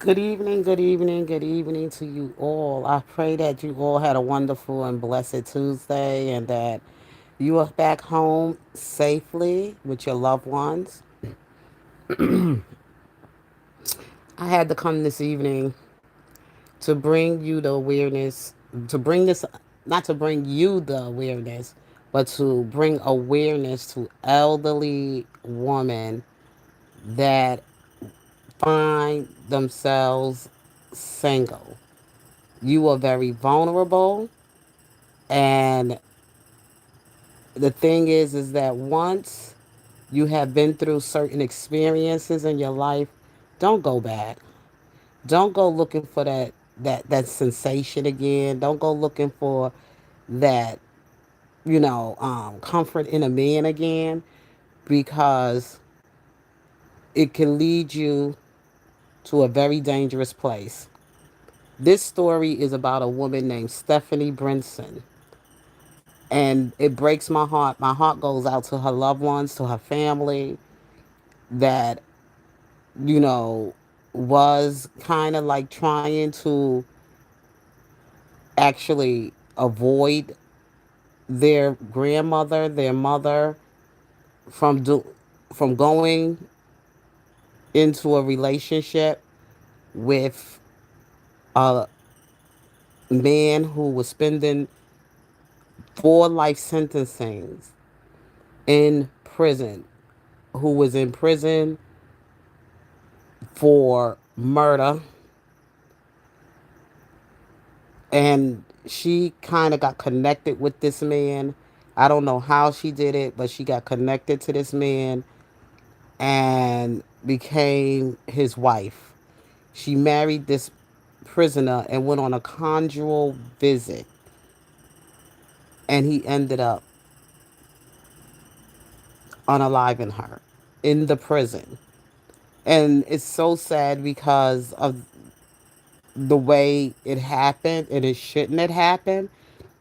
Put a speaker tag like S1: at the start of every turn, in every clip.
S1: Good evening, good evening, good evening to you all. I pray that you all had a wonderful and blessed Tuesday and that you are back home safely with your loved ones. I had to come this evening to bring you the awareness, to bring this, not to bring you the awareness, but to bring awareness to elderly women that find themselves single. You are very vulnerable. And the thing is that once you have been through certain experiences in your life, don't go back. Don't go looking for that sensation again. Don't go looking for that, comfort in a man again, because it can lead you to a very dangerous place. This story is about a woman named Stephanie Brinson, and it breaks my heart. My heart goes out to her loved ones, to her family that, you know, was kind of like trying to actually avoid their grandmother, their mother from from going into a relationship with a man who was spending 4 life sentencings in prison, who was in prison for murder. And she kind of got connected with this man. I don't know how she did it, but she got connected to this man and became his wife. She married this prisoner and went on a conjugal visit, and he ended up unaliving her in the prison. And it's so sad because of the way it happened, and it shouldn't have happened,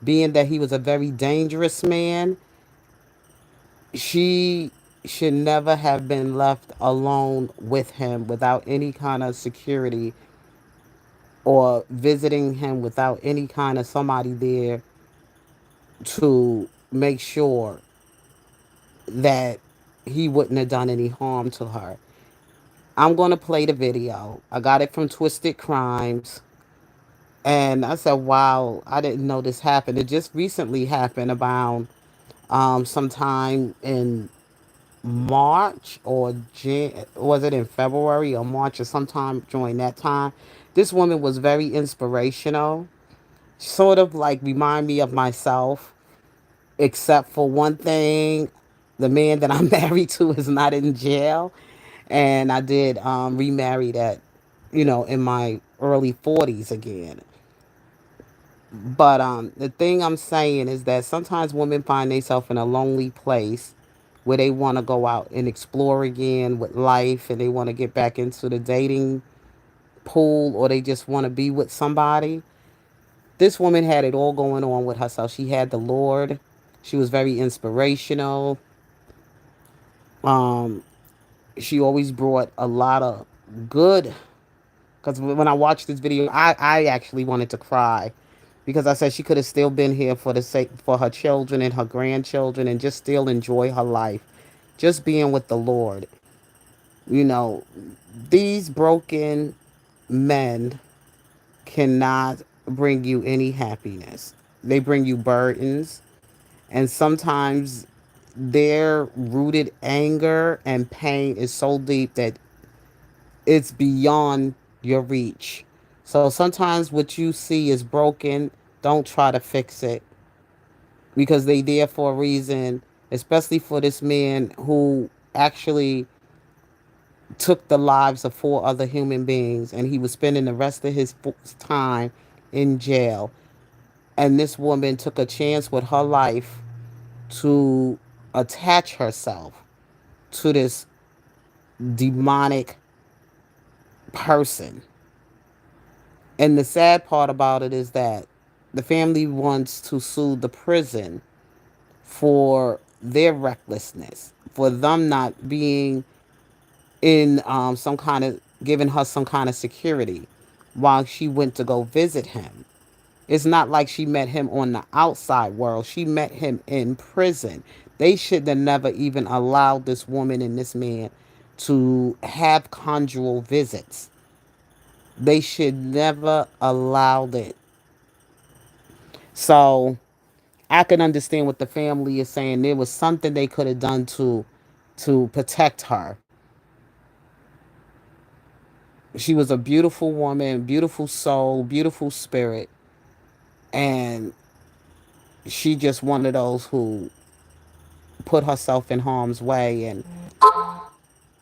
S1: being that he was a very dangerous man. She should never have been left alone with him without any kind of security, or visiting him without any kind of somebody there to make sure that he wouldn't have done any harm to her. I'm going to play the video. I got it from Twisted Crimes. And I said, wow, I didn't know this happened. It just recently happened about sometime in March or was it in February or March or sometime during that time. This woman was very inspirational, sort of like remind me of myself, except for one thing: the man that I'm married to is not in jail, and I did remarried at, in my early 40s again. But the thing I'm saying is that sometimes women find themselves in a lonely place where they want to go out and explore again with life, and they want to get back into the dating pool, or they just want to be with somebody. This woman had it all going on with herself. She had the Lord. She was very inspirational. Um, she always brought a lot of good. Because when I watched this video, I actually wanted to cry, because I said she could have still been here for the sake for her children and her grandchildren, and just still enjoy her life, just being with the Lord. You know, these broken men cannot bring you any happiness. They bring you burdens, and sometimes their rooted anger and pain is so deep that it's beyond your reach. So sometimes what you see is broken. Don't try to fix it, because they there for a reason, especially for this man who actually took the lives of 4 other human beings, and he was spending the rest of his time in jail. And this woman took a chance with her life to attach herself to this demonic person. And the sad part about it is that the family wants to sue the prison for their recklessness, for them not being in some kind of giving her some kind of security while she went to go visit him. It's not like she met him on the outside world. She met him in prison. They should have never even allowed this woman and this man to have conjugal visits. They should never allowed it. So I can understand what the family is saying. There was something they could have done to protect her. She was a beautiful woman, beautiful soul, beautiful spirit, and she just one of those who put herself in harm's way. And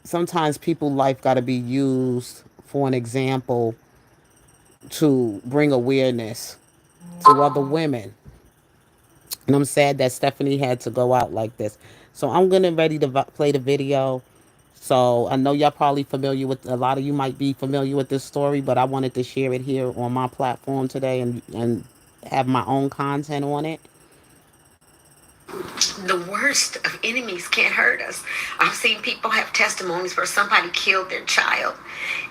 S1: sometimes people life got to be used for an example to bring awareness to other women. And I'm sad that Stephanie had to go out like this. So I'm gonna ready to play the video. So I know y'all probably familiar with, a lot of you might be familiar with this story, but I wanted to share it here on my platform today and have my own content on it. The worst of enemies can't hurt us. I've seen people have testimonies where somebody killed their child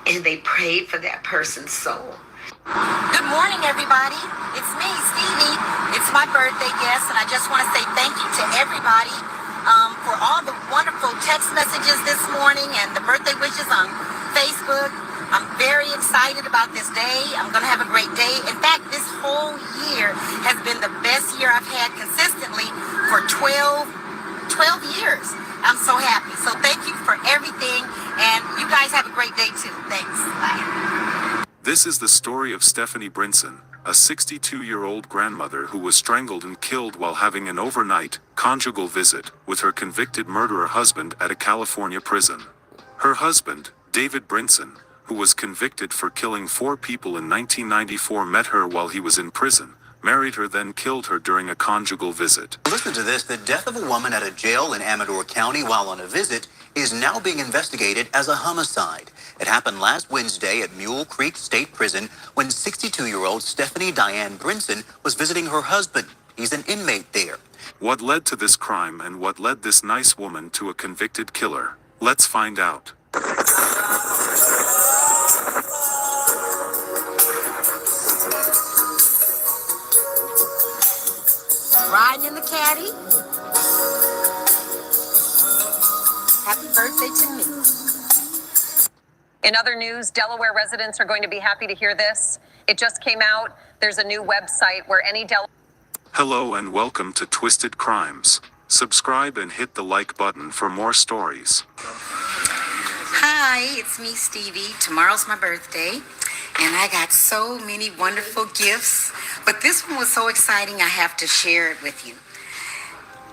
S1: and they prayed for that person's soul. Good morning, everybody. It's me, Stevie. It's my birthday, yes, and I just want to say thank you to everybody for all the wonderful text messages this morning and the birthday wishes on Facebook. I'm very excited about this day. I'm going to have a great day. In fact, this whole year has been the best year I've had consistently for 12 years. I'm so happy. So thank you for everything, and you guys have a great day too. Thanks. Bye.
S2: This is the story of Stephanie Brinson, a 62-year-old grandmother who was strangled and killed while having an overnight, conjugal visit with her convicted murderer husband at a California prison. Her husband, David Brinson, who was convicted for killing 4 people in 1994, met her while he was in prison, married her, then killed her during a conjugal visit.
S3: Listen to this. The death of a woman at a jail in Amador County while on a visit is now being investigated as a homicide. It happened last Wednesday at Mule Creek State Prison when 62-year-old Stephanie Diane Brinson was visiting her husband. He's an inmate there.
S2: What led to this crime and what led this nice woman to a convicted killer? Let's find out.
S4: Riding in the caddy. Happy birthday to me.
S5: In other news, Delaware residents are going to be happy to hear this. It just came out. There's a new website where any
S2: Hello and welcome to Twisted Crimes. Subscribe and hit the like button for more stories.
S4: Hi, it's me, Stevie. Tomorrow's my birthday, and I got so many wonderful gifts. But this one was so exciting, I have to share it with you.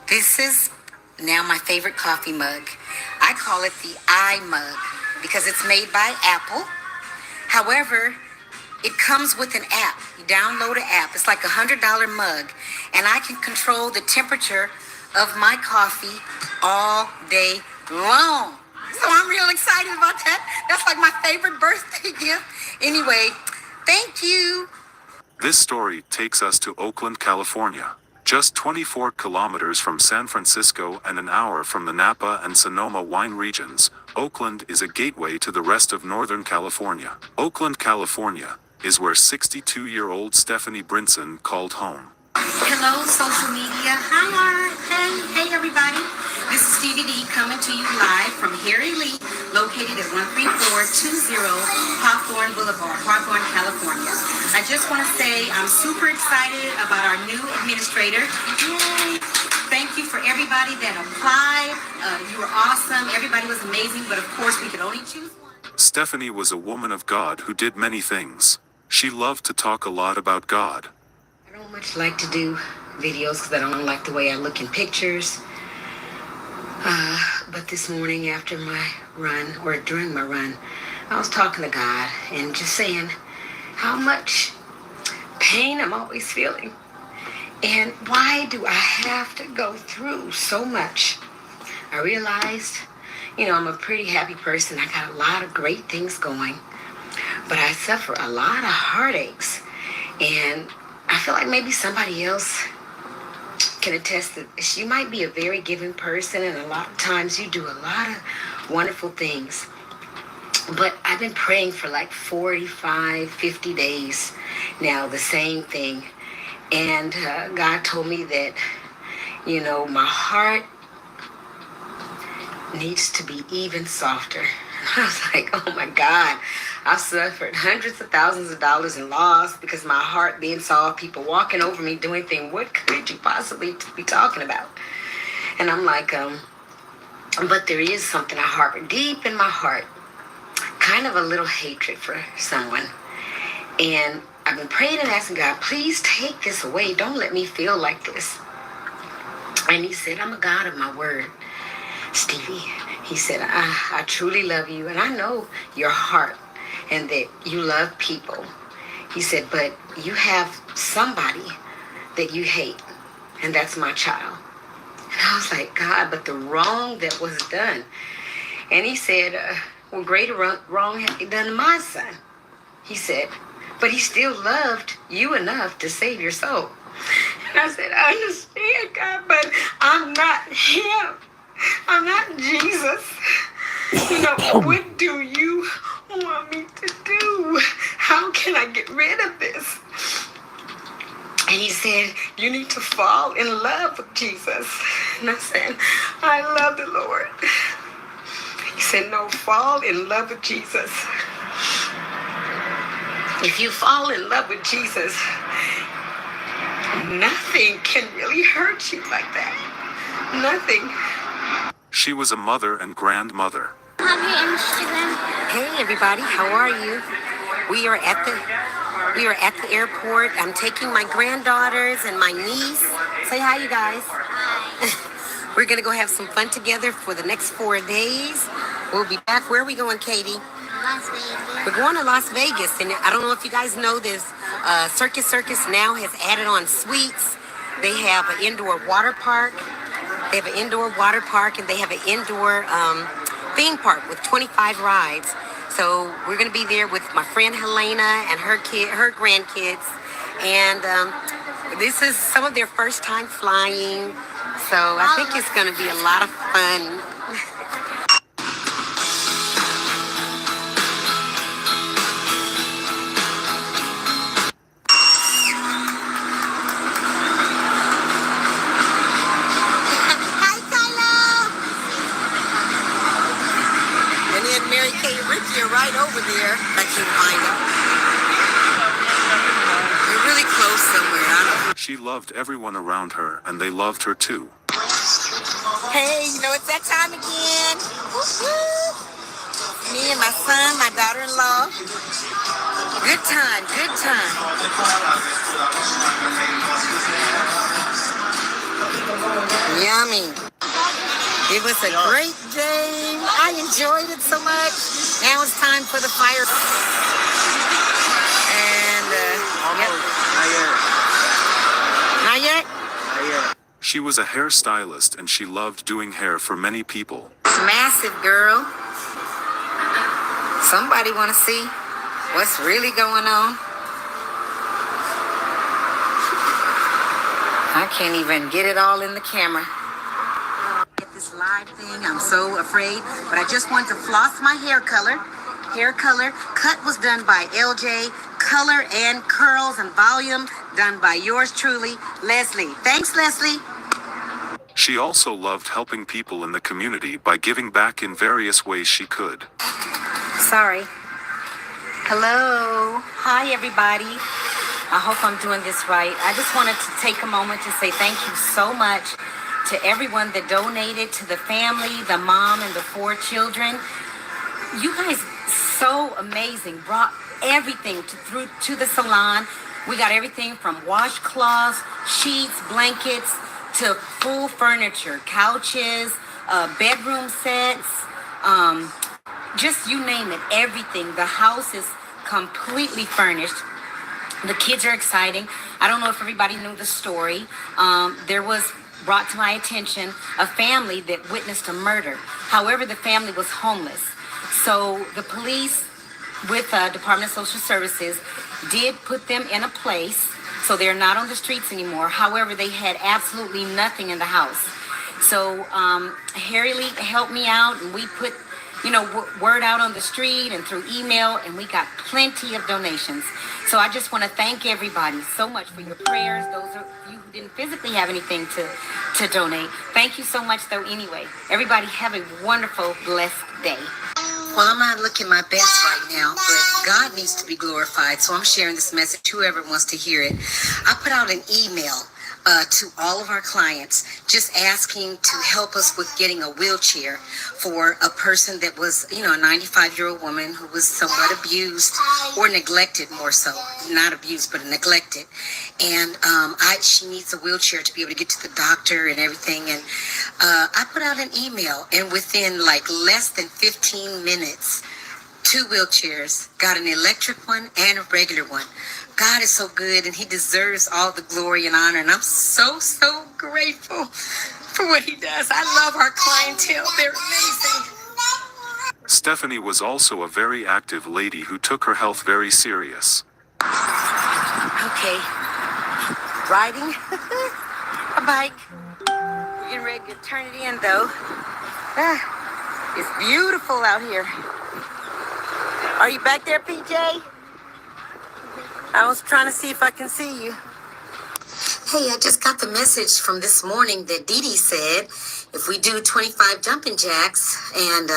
S4: This is now my favorite coffee mug. I call it the iMug because it's made by Apple. However, it comes with an app. You download an app. It's like $100 mug, and I can control the temperature of my coffee all day long. So I'm real excited about that. That's like my favorite birthday gift. Anyway, thank you.
S2: This story takes us to Oakland, California. Just 24 kilometers from San Francisco and an hour from the Napa and Sonoma wine regions, Oakland is a gateway to the rest of Northern California. Oakland, California, is where 62-year-old Stephanie Brinson called home.
S4: Hello, social media. Hi, hey, everybody. This is Stevie D coming to you live from Harry Lee, located at 13420 Hawthorne Boulevard, Hawthorne, California. I just want to say I'm super excited about our new administrator. Yay! Thank you for everybody that applied. You were awesome. Everybody was amazing, but of course we could only choose one.
S2: Stephanie was a woman of God who did many things. She loved to talk a lot about God.
S4: I don't much like to do videos because I don't like the way I look in pictures. But this morning after my run, or during my run, I was talking to God and just saying how much pain I'm always feeling. And why do I have to go through so much? I realized, I'm a pretty happy person. I got a lot of great things going, but I suffer a lot of heartaches. And I feel like maybe somebody else can attest that you might be a very giving person, and a lot of times you do a lot of wonderful things. But I've been praying for like 45, 50 days now, the same thing. And God told me that, you know, my heart needs to be even softer. And I was like, oh my God, I've suffered hundreds of thousands of dollars in loss because my heart being soft, people walking over me doing things. What could you possibly be talking about? And I'm like, but there is something I harbor deep in my heart, kind of a little hatred for someone. And I've been praying and asking God, please take this away. Don't let me feel like this. And he said, I'm a God of my word, Stevie. He said, I truly love you, and I know your heart and that you love people. He said, but you have somebody that you hate, and that's my child. And I was like, God, but the wrong that was done. And he said, well, greater wrong had been done to my son. He said, but he still loved you enough to save your soul. And I said, I understand, God, but I'm not him. I'm not Jesus. You know, what do you want me to do? How can I get rid of this? And he said, you need to fall in love with Jesus. And I said, I love the Lord. He said, no, fall in love with Jesus. If you fall in love with Jesus, nothing can really hurt you like that. Nothing.
S2: She was a mother and grandmother.
S4: Hey everybody, how are you? We are at the airport. I'm taking my granddaughters and my niece. Say hi, you guys. We're gonna go have some fun together for the next 4 days. We'll be back. Where are we going, Katie?
S6: Las Vegas.
S4: We're going to Las Vegas, and I don't know if you guys know this. Circus now has added on suites. They have an indoor water park. They have an indoor water park, and they have an indoor theme park with 25 rides. So we're gonna be there with my friend Helena and her grandkids, and this is some of their first time flying. So I think it's gonna be a lot of fun.
S6: Hi, Kylo.
S4: And then Mary Kay and Ricky are right over there. I can't find them. They're really close somewhere. I don't know.
S2: She loved everyone around her, and they loved her too.
S4: Hey, you know it's that time again. Woo-hoo. Me and my son, my daughter-in-law. Good time, good time. Yummy. It was a great day. I enjoyed it so much. Now it's time for the fire. And, yep. Not yet?
S2: She was a hairstylist, and she loved doing hair for many people.
S4: Massive, girl. Somebody want to see what's really going on? I can't even get it all in the camera. Get this live thing, I'm so afraid, but I just want to floss my hair color. Hair color, cut was done by LJ. Color and curls and volume done by yours truly, Leslie. Thanks, Leslie.
S2: She also loved helping people in the community by giving back in various ways she could.
S4: Sorry. Hello. Hi, everybody. I hope I'm doing this right. I just wanted to take a moment to say thank you so much to everyone that donated, to the family, the mom, and the 4 children. You guys, so amazing. Brought everything to the salon. We got everything from washcloths, sheets, blankets, to full furniture, couches, bedroom sets, just you name it, everything. The house is completely furnished. The kids are exciting. I don't know if everybody knew the story. There was brought to my attention a family that witnessed a murder. However, the family was homeless. So the police with Department of Social Services did put them in a place so they're not on the streets anymore. However, they had absolutely nothing in the house. So Harry Lee helped me out, and we put word out on the street and through email, and we got plenty of donations. So I just want to thank everybody so much for your prayers. Those of you who didn't physically have anything to donate, thank you so much, though, anyway. Everybody have a wonderful, blessed day. Well, I'm not looking my best right now, but God needs to be glorified. So I'm sharing this message, whoever wants to hear it. I put out an email to all of our clients just asking to help us with getting a wheelchair for a person that was, a 95-year-old woman who was somewhat abused or neglected, more so. Not abused, but neglected. And she needs a wheelchair to be able to get to the doctor and everything. And I put out an email, and within like less than 15 minutes, two wheelchairs, got an electric one and a regular one. God is so good, and he deserves all the glory and honor, and I'm so, so grateful for what he does. I love our clientele. They're amazing.
S2: Stephanie was also a very active lady who took her health very serious.
S4: Okay, riding a bike. We're getting ready to turn it in, though. It's beautiful out here. Are you back there, PJ? I was trying to see if I can see you. Hey, I just got the message from this morning that Dee Dee said if we do 25 jumping jacks and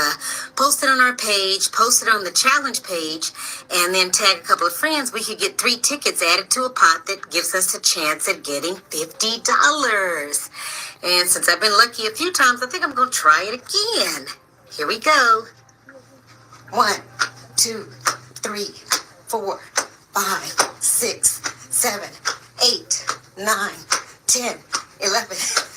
S4: post it on our page, post it on the challenge page, and then tag a couple of friends, we could get 3 tickets added to a pot that gives us a chance at getting $50. And since I've been lucky a few times, I think I'm going to try it again. Here we go. 1, 2, 3, 4, 5, 6, 7, 8, 9, 10, 11,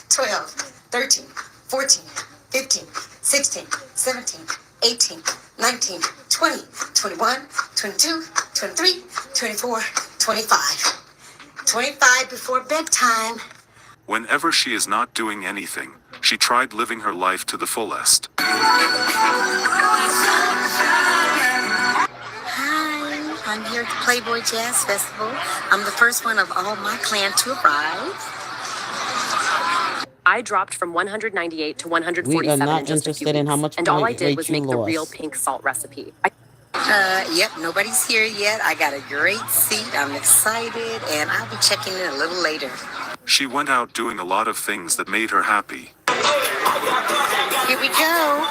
S4: 12, 13, 14, 15, 16, 17, 18, 19, 20, 21, 22, 23, 24, 25. 25 before bedtime.
S2: Whenever she is not doing anything, she tried living her life to the fullest.
S4: Hi, I'm here at the Playboy Jazz Festival. I'm the first one of all my clan to arrive.
S5: I dropped from 198 to
S1: We are
S5: 147 in
S1: not
S5: just a few
S1: interested in how
S5: weeks,
S1: much
S5: and all I did
S1: weight
S5: was
S1: you
S5: make the real
S1: lost.
S5: pink salt recipe.
S4: Yep, nobody's here yet. I got a great seat. I'm excited, and I'll be checking in a little later.
S2: She went out doing a lot of things that made her happy.
S4: Here we go.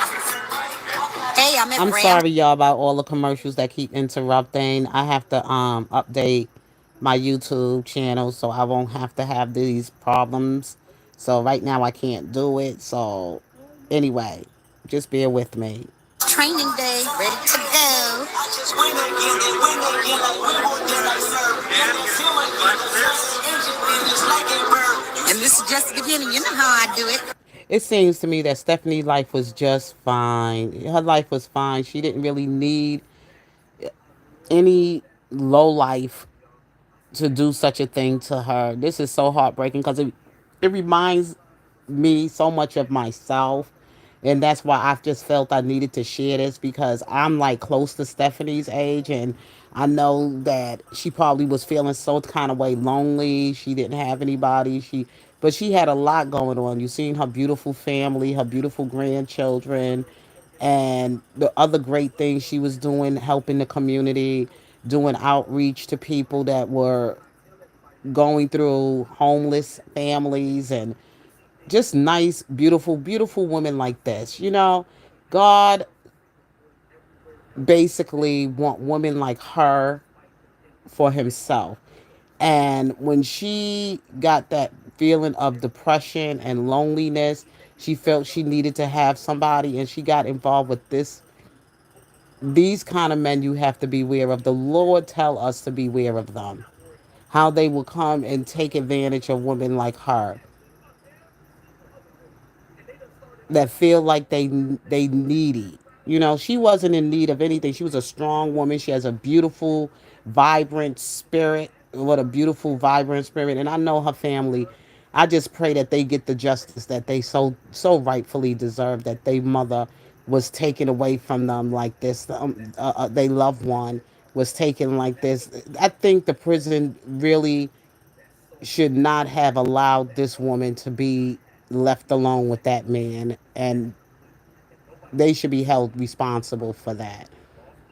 S4: Hey, I'm at
S1: I'm
S4: Ram.
S1: sorry, y'all, about all the commercials that keep interrupting. I have to update my YouTube channel so I won't have to have these problems. So right now I can't do it. So anyway, just bear with me.
S4: Training day, ready to go. And this is just the beginning. You know how I do it.
S1: It seems to me that Stephanie's life was just fine. Her life was fine. She didn't really need any low life to do such a thing to her. This is so heartbreaking because it reminds me so much of myself. And that's why I've just felt I needed to share this because I'm like close to Stephanie's age, and I know that she probably was feeling so kind of way lonely. She didn't have anybody. But she had a lot going on. You seen her beautiful family, her beautiful grandchildren, and the other great things she was doing, helping the community, doing outreach to people that were going through homeless families, and just nice, beautiful, beautiful women like this. God basically want women like her for himself. And when she got that feeling of depression and loneliness, she felt she needed to have somebody, and she got involved with these kind of men. You have to beware of. The Lord tell us to beware of them, how they will come and take advantage of women like her that feel like they needy. She wasn't in need of anything. She was a strong woman. She has a beautiful, vibrant spirit. What a beautiful, vibrant spirit. And I know her family. I just pray that they get the justice that they so rightfully deserve. That their mother was taken away from them like this. They loved one was taken like this. I think the prison really should not have allowed this woman to be left alone with that man. And they should be held responsible for that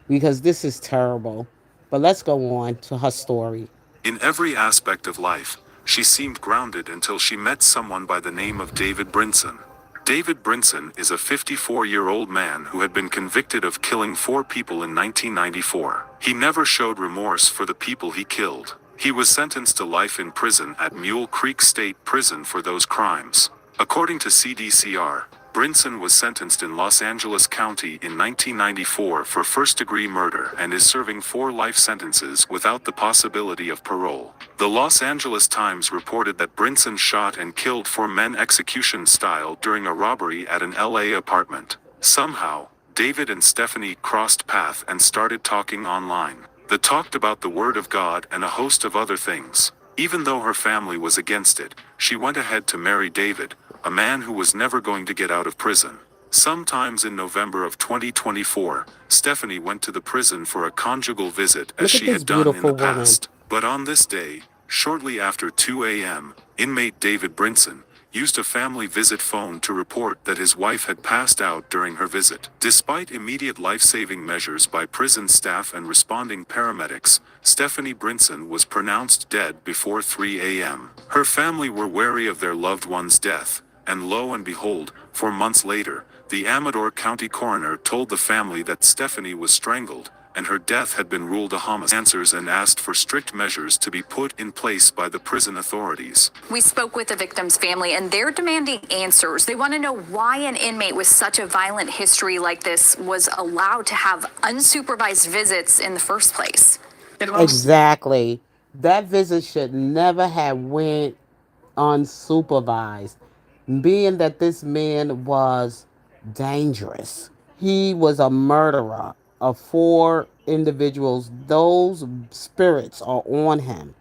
S1: because this is terrible. But let's go on to her story.
S2: In every aspect of life, she seemed grounded until she met someone by the name of David Brinson. David Brinson is a 54-year-old man who had been convicted of killing 4 people in 1994. He never showed remorse for the people he killed. He was sentenced to life in prison at Mule Creek State Prison for those crimes. According to CDCR, Brinson was sentenced in Los Angeles County in 1994 for first-degree murder and is serving 4 life sentences without the possibility of parole. The Los Angeles Times reported that Brinson shot and killed 4 men execution style during a robbery at an LA apartment. Somehow, David and Stephanie crossed paths and started talking online. They talked about the Word of God and a host of other things. Even though her family was against it, she went ahead to marry David, a man who was never going to get out of prison. Sometimes in November of 2024, Stephanie went to the prison for a conjugal visit as
S1: Look at
S2: she
S1: this
S2: had done in the
S1: beautiful woman.
S2: past. But on this day, shortly after 2 a.m., inmate David Brinson used a family visit phone to report that his wife had passed out during her visit. Despite immediate life-saving measures by prison staff and responding paramedics, Stephanie Brinson was pronounced dead before 3 a.m. Her family were wary of their loved one's death, and lo and behold, 4 months later, the Amador County coroner told the family that Stephanie was strangled, and her death had been ruled a homicide. Answers and asked for strict measures to be put in place by the prison authorities.
S5: We spoke with the victim's family, and they're demanding answers. They want to know why an inmate with such a violent history like this was allowed to have unsupervised visits in the first place.
S1: Exactly. That visit should never have went unsupervised, being that this man was dangerous. He was a murderer of 4 individuals. Those spirits are on him.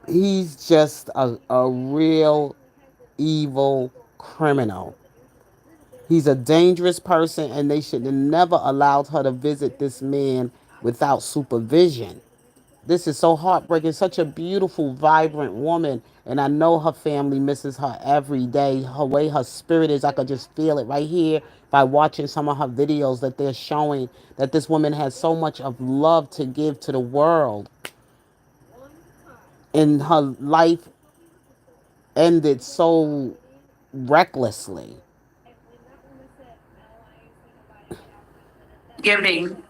S1: He's just a real evil criminal. He's a dangerous person, and they should have never allowed her to visit this man without supervision. This is so heartbreaking. Such a beautiful, vibrant woman. And I know her family misses her every day. Her way her spirit is, I could just feel it right here by watching some of her videos that they're showing that this woman has so much of love to give to the world. And her life ended so recklessly.
S5: Giving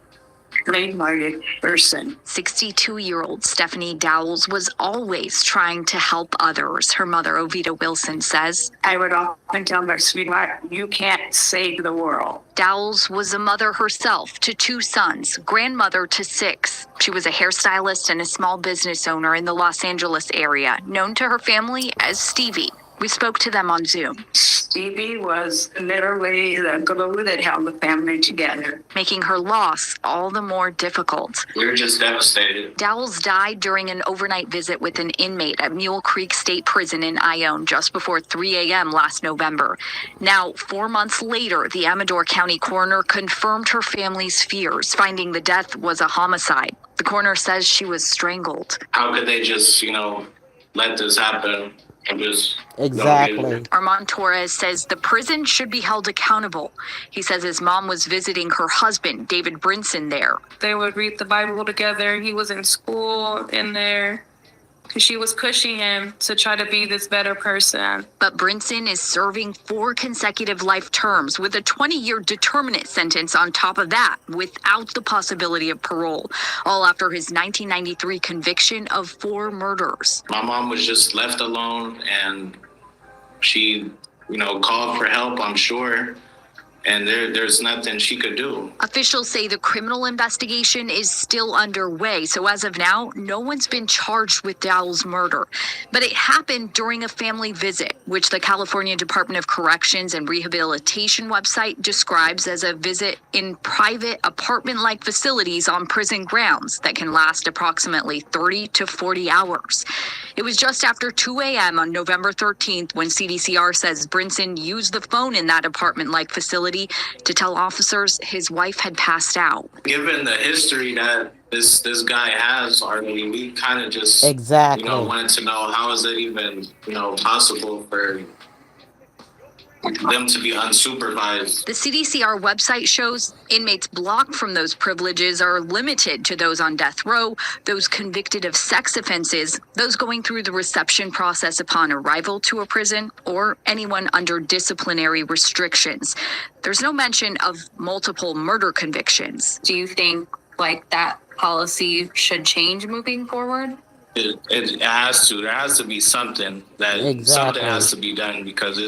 S5: plain-hearted person. 62-year-old Stephanie Dowles was always trying to help others. Her mother, Ovita Wilson, says, I would often tell her, sweetheart, you can't save the world. Dowles was a mother herself to 2 sons, grandmother to 6. She was a hairstylist and a small business owner in the Los Angeles area, known to her family as Stevie. We spoke to them on Zoom. Stevie was literally the glue that held the family together, making her loss all the more difficult. We were just devastated. Dowles died during an overnight visit with an inmate at Mule Creek State Prison in Ione just before 3 a.m. last November. Now, 4 months later, the Amador County coroner confirmed her family's fears, finding the death was a homicide. The coroner says she was strangled. How could they just, let this happen?
S1: Exactly.
S5: Armand Torres says the prison should be held accountable. He says his mom was visiting her husband, David Brinson, there. They would read the Bible together. He was in school in there. She was pushing him to try to be this better person. But Brinson is serving 4 consecutive life terms with a 20-year determinate sentence on top of that, without the possibility of parole, all after his 1993 conviction of 4 murders. My mom was just left alone, and she, called for help, I'm sure. And there's nothing she could do. Officials say the criminal investigation is still underway. So as of now, no one's been charged with Dowles' murder. But it happened during a family visit, which the California Department of Corrections and Rehabilitation website describes as a visit in private apartment-like facilities on prison grounds that can last approximately 30 to 40 hours. It was just after 2 a.m. on November 13th when CDCR says Brinson used the phone in that apartment-like facility to tell officers his wife had passed out. Given the history that this guy has, Arlie, we kind of just
S1: Exactly.
S5: Wanted to know how is it even possible for them to be unsupervised. The CDCR website shows inmates blocked from those privileges are limited to those on death row, those convicted of sex offenses, those going through the reception process upon arrival to a prison, or anyone under disciplinary restrictions. There's no mention of multiple murder convictions. Do you think like that policy should change moving forward? It has to. There has to be something something has
S1: Exactly.
S5: to be done because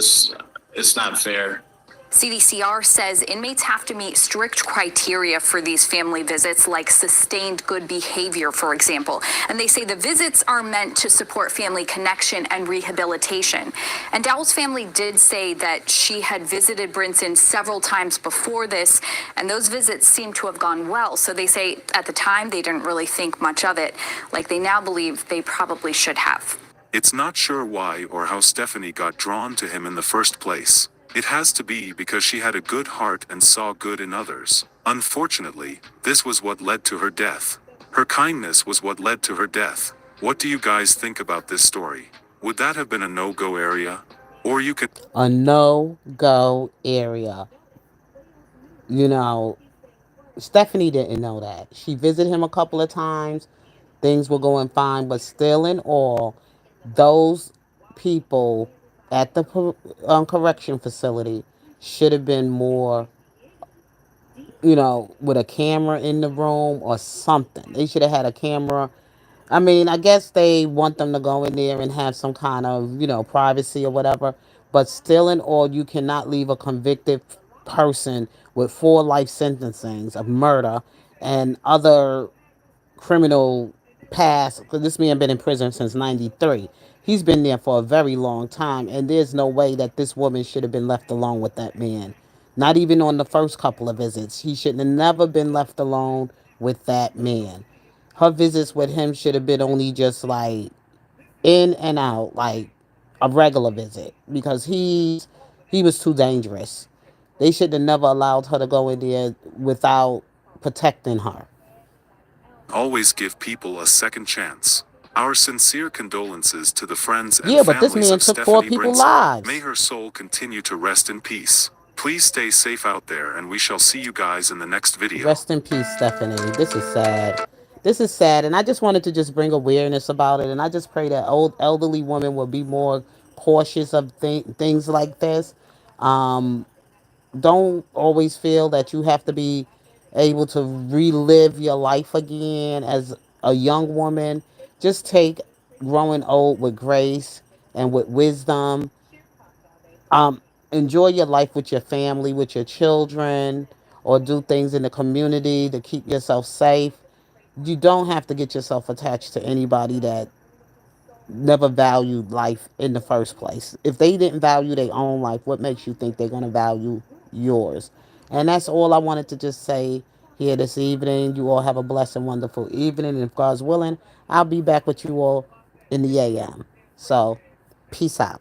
S5: it's not fair. CDCR says inmates have to meet strict criteria for these family visits, like sustained good behavior, for example. And they say the visits are meant to support family connection and rehabilitation. And Dowell's family did say that she had visited Brinson several times before this, and those visits seem to have gone well. So they say at the time they didn't really think much of it, like they now believe they probably should have.
S2: It's not sure why or how Stephanie got drawn to him in the first place. It has to be because she had a good heart and saw good in others. Unfortunately, this was what led to her death. Her kindness was what led to her death. What do you guys think about this story? Would that have been a no-go area? Or you could
S1: A no go area. You know, Stephanie didn't know that. She visited him a couple of times. Things were going fine, but still in all, those people at the correction facility should have been more, with a camera in the room or something. They should have had a camera. I mean, I guess they want them to go in there and have some kind of, privacy or whatever. But still, in all, you cannot leave a convicted person with 4 life sentencings of murder and other criminal past. Because this man been in prison since '93. He's been there for a very long time, and there's no way that this woman should have been left alone with that man. Not even on the first couple of visits. He should have never been left alone with that man. Her visits with him should have been only just like in and out, like a regular visit, because he was too dangerous. They should have never allowed her to go in there without protecting her.
S2: always give people a second chance. Our sincere condolences to the friends and
S1: Yeah, but this
S2: families
S1: man
S2: of
S1: took 4
S2: Stephanie
S1: people's
S2: Brinson. May
S1: lives.
S2: her soul continue to rest in peace. Please stay safe out there and we shall see you guys in the next video.
S1: Rest in peace, Stephanie. This is sad. This is sad, and I just wanted to just bring awareness about it. And I just pray that old elderly women will be more cautious of things like this. Um, don't always feel that you have to be able to relive your life again as a young woman. Just take growing old with grace and with wisdom. um, Enjoy your life with your family, with your children, or do things in the community to keep yourself safe. You don't have to get yourself attached to anybody that never valued life in the first place. If they didn't value their own life, what makes you think they're going to value yours? And that's all I wanted to just say here this evening. You all have a blessed and wonderful evening. And if God's willing, I'll be back with you all in the AM. So, peace out.